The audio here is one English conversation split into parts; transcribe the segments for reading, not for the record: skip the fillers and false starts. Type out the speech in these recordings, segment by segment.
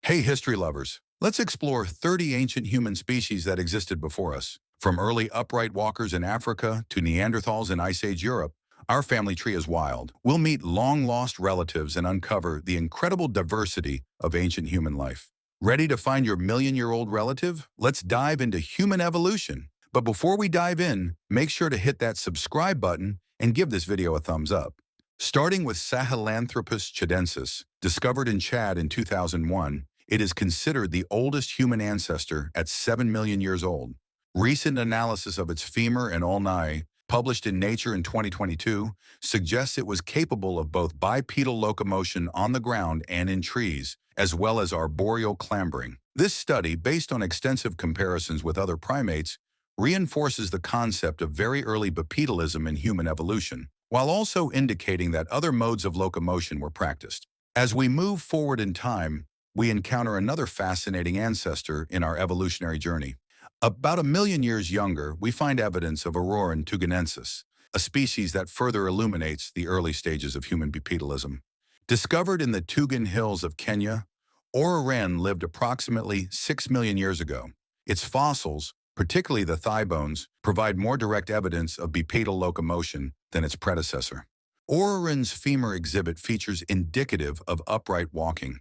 Hey, history lovers, let's explore 30 ancient human species that existed before us. From early upright walkers in Africa to Neanderthals in Ice Age Europe, our family tree is wild. We'll meet long-lost relatives and uncover the incredible diversity of ancient human life. Ready to find your million-year-old relative? Let's dive into human evolution. But before we dive in, make sure to hit that subscribe button and give this video a thumbs up. Starting with Sahelanthropus chidensis, discovered in Chad in 2001, it is considered the oldest human ancestor at 7 million years old. Recent analysis of its femur and ulnae, published in Nature in 2022, suggests it was capable of both bipedal locomotion on the ground and in trees, as well as arboreal clambering. This study, based on extensive comparisons with other primates, reinforces the concept of very early bipedalism in human evolution, while also indicating that other modes of locomotion were practiced. As we move forward in time, we encounter another fascinating ancestor in our evolutionary journey. About a million years younger, we find evidence of Orin tugenensis, a species that further illuminates the early stages of human bipedalism. Discovered in the Tugen Hills of Kenya, Orin lived approximately 6 million years ago. Its fossils, particularly the thigh bones, provide more direct evidence of bipedal locomotion than its predecessor. Orin's femur exhibit features indicative of upright walking,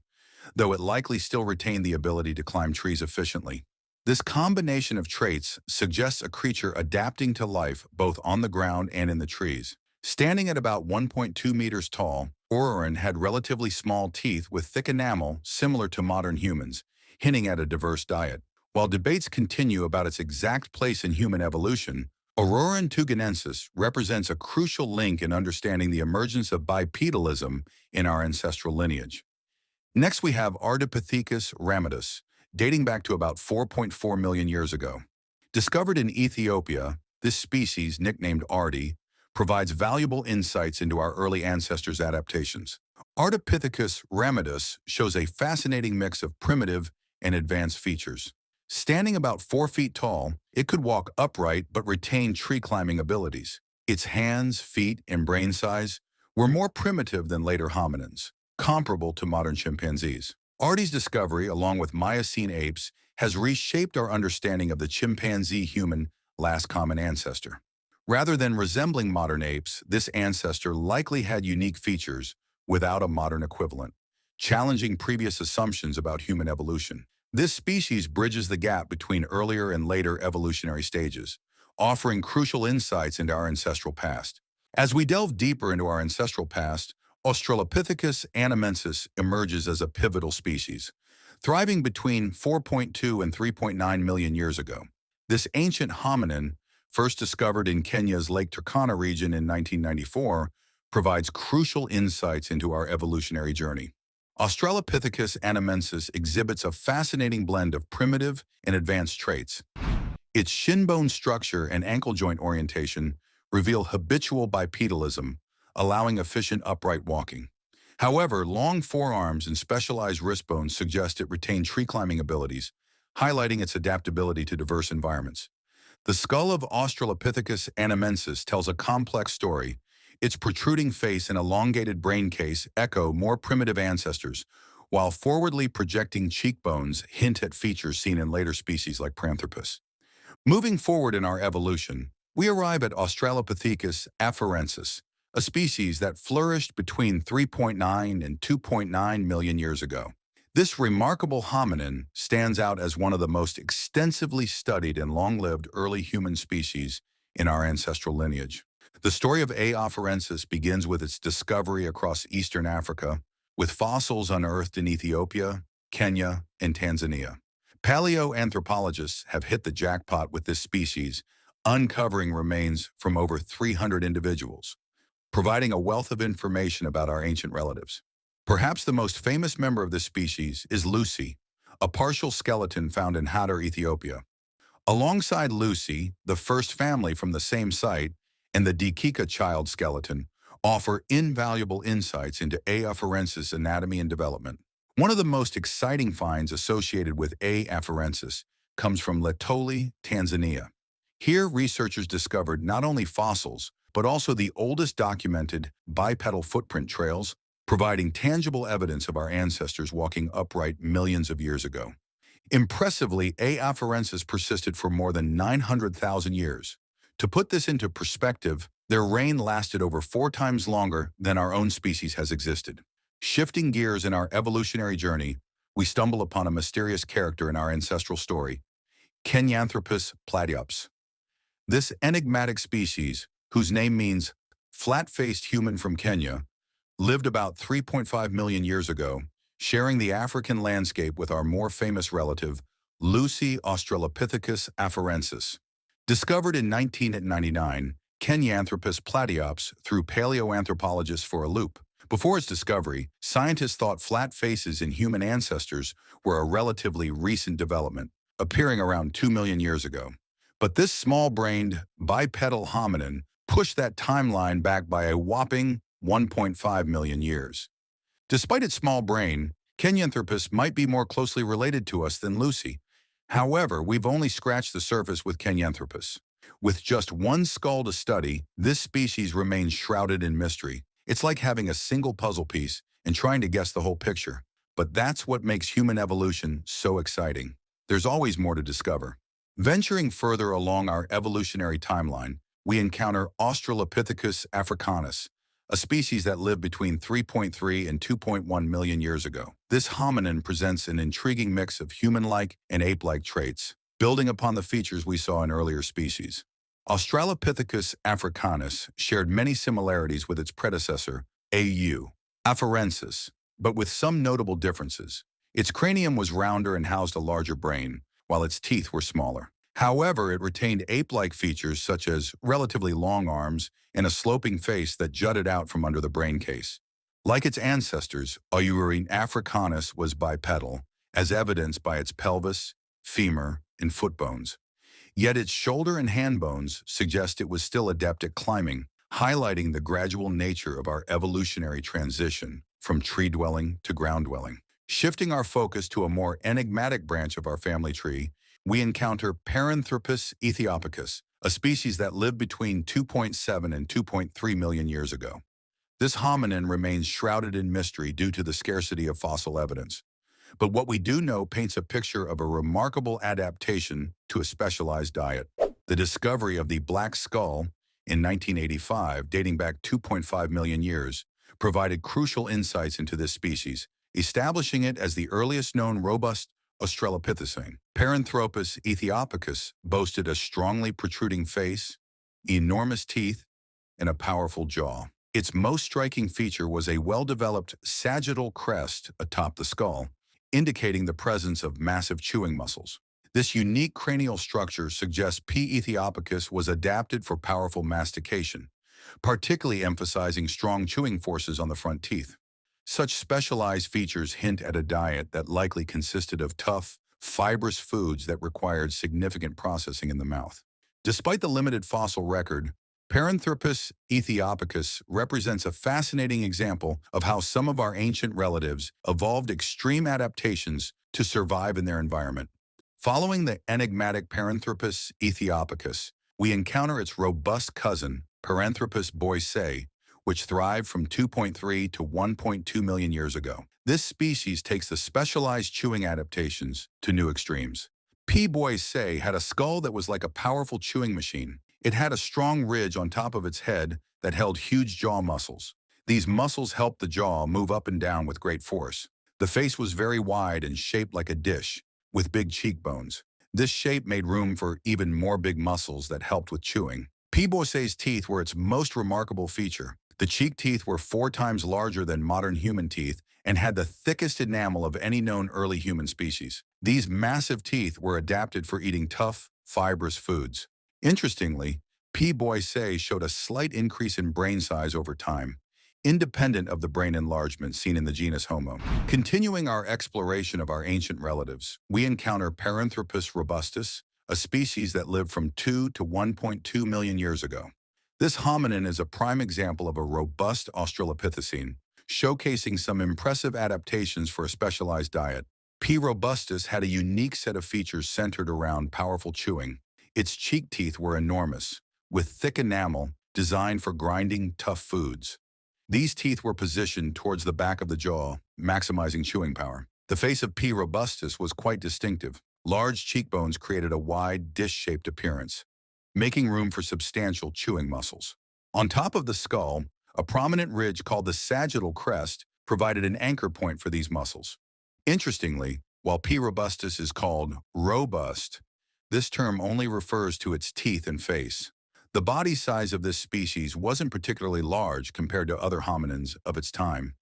though it likely still retained the ability to climb trees efficiently. This combination of traits suggests a creature adapting to life both on the ground and in the trees. Standing at about 1.2 meters tall, Orin had relatively small teeth with thick enamel similar to modern humans, hinting at a diverse diet. While debates continue about its exact place in human evolution, Orin tugenensis represents a crucial link in understanding the emergence of bipedalism in our ancestral lineage. Next, we have Arperamidus ramidus, dating back to about 4.4 million years ago. Discovered in Ethiopia, this species, nicknamed Ardi, provides valuable insights into our early ancestors' adaptations. Arperamidus ramidus shows a fascinating mix of primitive and advanced features. Standing about 4 feet tall, it could walk upright but retain tree-climbing abilities. Its hands, feet, and brain size were more primitive than later hominins, comparable to modern chimpanzees. Ardi's discovery, along with Miocene apes, has reshaped our understanding of the chimpanzee-human last common ancestor. Rather than resembling modern apes, this ancestor likely had unique features without a modern equivalent, challenging previous assumptions about human evolution. This species bridges the gap between earlier and later evolutionary stages, offering crucial insights into our ancestral past. As we delve deeper into our ancestral past, Australopithecus anamensis emerges as a pivotal species, thriving between 4.2 and 3.9 million years ago. This ancient hominin, first discovered in Kenya's Lake Turkana region in 1994, provides crucial insights into our evolutionary journey. Australopithecus anamensis exhibits a fascinating blend of primitive and advanced traits. Its shin bone structure and ankle joint orientation reveal habitual bipedalism, allowing efficient upright walking. However, long forearms and specialized wrist bones suggest it retained tree-climbing abilities, highlighting its adaptability to diverse environments. The skull of Australopithecus anamensis tells a complex story. Its protruding face and elongated brain case echo more primitive ancestors, while forwardly projecting cheekbones hint at features seen in later species like Paranthropus. Moving forward in our evolution, we arrive at Australopithecus afarensis, a species that flourished between 3.9 and 2.9 million years ago. This remarkable hominin stands out as one of the most extensively studied and long-lived early human species in our ancestral lineage. The story of A. afarensis begins with its discovery across eastern Africa, with fossils unearthed in Ethiopia, Kenya, and Tanzania. Paleoanthropologists have hit the jackpot with this species, uncovering remains from over 300 individuals, providing a wealth of information about our ancient relatives. Perhaps the most famous member of this species is Lucy, a partial skeleton found in Hadar, Ethiopia. Alongside Lucy, the first family from the same site, and the Dikika child skeleton offer invaluable insights into A. afarensis' anatomy and development. One of the most exciting finds associated with A. afarensis comes from Letoli, Tanzania. Here, researchers discovered not only fossils, but also the oldest documented bipedal footprint trails providing tangible evidence of our ancestors walking upright millions of years ago. Impressively, A. afarensis persisted for more than 900,000 years. To put this into perspective, their reign lasted over 4 times longer than our own species has existed. Shifting gears in our evolutionary journey, we stumble upon a mysterious character in our ancestral story, Paranthropus platypus. This enigmatic species, whose name means flat-faced human from Kenya, lived about 3.5 million years ago, sharing the African landscape with our more famous relative, Lucy Australopithecus afarensis. Discovered in 1999, Kenyanthropus platypus threw paleoanthropologists for a loop. Before its discovery, scientists thought flat faces in human ancestors were a relatively recent development, appearing around 2 million years ago. But this small-brained, bipedal hominin pushed that timeline back by a whopping 1.5 million years. Despite its small brain, Kenyanthropus might be more closely related to us than Lucy. However, we've only scratched the surface with Kenyanthropus. With just one skull to study, this species remains shrouded in mystery. It's like having a single puzzle piece and trying to guess the whole picture. But that's what makes human evolution so exciting. There's always more to discover. Venturing further along our evolutionary timeline, we encounter Australopithecus africanus, a species that lived between 3.3 and 2.1 million years ago. This hominin presents an intriguing mix of human-like and ape-like traits, building upon the features we saw in earlier species. Australopithecus africanus shared many similarities with its predecessor, A.U. afarensis, but with some notable differences. Its cranium was rounder and housed a larger brain, while its teeth were smaller. However, it retained ape-like features such as relatively long arms and a sloping face that jutted out from under the brain case. Like its ancestors, Aurin africanus was bipedal, as evidenced by its pelvis, femur, and foot bones. Yet its shoulder and hand bones suggest it was still adept at climbing, highlighting the gradual nature of our evolutionary transition from tree-dwelling to ground-dwelling. Shifting our focus to a more enigmatic branch of our family tree, we encounter Paranthropus ethiopic, a species that lived between 2.7 and 2.3 million years ago. This hominin remains shrouded in mystery due to the scarcity of fossil evidence. But what we do know paints a picture of a remarkable adaptation to a specialized diet. The discovery of the black skull in 1985, dating back 2.5 million years, provided crucial insights into this species, establishing it as the earliest known robust Australopithecine. Paranthropus ethiopic boasted a strongly protruding face, enormous teeth, and a powerful jaw. Its most striking feature was a well-developed sagittal crest atop the skull, indicating the presence of massive chewing muscles. This unique cranial structure suggests P. ethiopic was adapted for powerful mastication, particularly emphasizing strong chewing forces on the front teeth. Such specialized features hint at a diet that likely consisted of tough, fibrous foods that required significant processing in the mouth. Despite the limited fossil record, Paranthropus ethiopic represents a fascinating example of how some of our ancient relatives evolved extreme adaptations to survive in their environment. Following the enigmatic Paranthropus ethiopic, we encounter its robust cousin, Paranthropus boisei, which thrived from 2.3 to 1.2 million years ago. This species takes the specialized chewing adaptations to new extremes. P. boisei had a skull that was like a powerful chewing machine. It had a strong ridge on top of its head that held huge jaw muscles. These muscles helped the jaw move up and down with great force. The face was very wide and shaped like a dish, with big cheekbones. This shape made room for even more big muscles that helped with chewing. P. boisei's teeth were its most remarkable feature. The cheek teeth were 4 times larger than modern human teeth and had the thickest enamel of any known early human species. These massive teeth were adapted for eating tough, fibrous foods. Interestingly, P. boisei showed a slight increase in brain size over time, independent of the brain enlargement seen in the genus Homo. Continuing our exploration of our ancient relatives, we encounter Paranthropus robustus, a species that lived from 2 to 1.2 million years ago. This hominin is a prime example of a robust Australopithecine, showcasing some impressive adaptations for a specialized diet. P. robustus had a unique set of features centered around powerful chewing. Its cheek teeth were enormous, with thick enamel designed for grinding tough foods. These teeth were positioned towards the back of the jaw, maximizing chewing power. The face of P. robustus was quite distinctive. Large cheekbones created a wide, dish-shaped appearance, making room for substantial chewing muscles. On top of the skull, a prominent ridge called the sagittal crest provided an anchor point for these muscles. Interestingly, while P. robustus is called robust, this term only refers to its teeth and face. The body size of this species wasn't particularly large compared to other hominins of its time.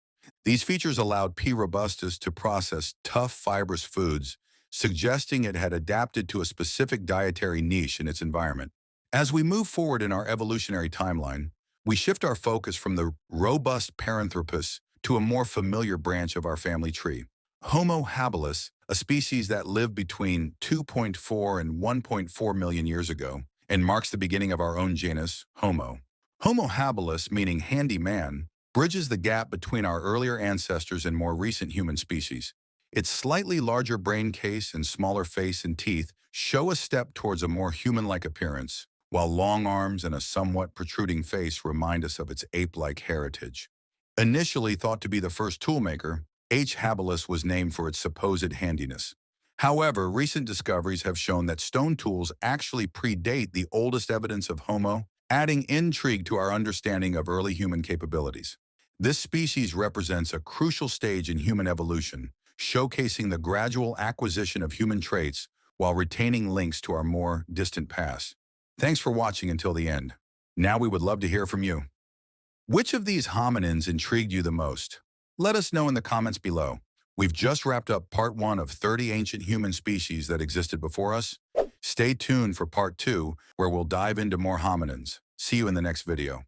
These features allowed P. robustus to process tough, fibrous foods, suggesting it had adapted to a specific dietary niche in its environment. As we move forward in our evolutionary timeline, we shift our focus from the robust Paranthropus to a more familiar branch of our family tree, Homo habilis, a species that lived between 2.4 and 1.4 million years ago, and marks the beginning of our own genus, Homo. Homo habilis, meaning handy man, bridges the gap between our earlier ancestors and more recent human species. Its slightly larger brain case and smaller face and teeth show a step towards a more human-like appearance, while long arms and a somewhat protruding face remind us of its ape-like heritage. Initially thought to be the first toolmaker, H. habilis was named for its supposed handiness. However, recent discoveries have shown that stone tools actually predate the oldest evidence of Homo, adding intrigue to our understanding of early human capabilities. This species represents a crucial stage in human evolution, showcasing the gradual acquisition of human traits while retaining links to our more distant past. Thanks for watching until the end. Now we would love to hear from you. Which of these hominins intrigued you the most? Let us know in the comments below. We've just wrapped up part 1 of 30 ancient human species that existed before us. Stay tuned for part 2, where we'll dive into more hominins. See you in the next video.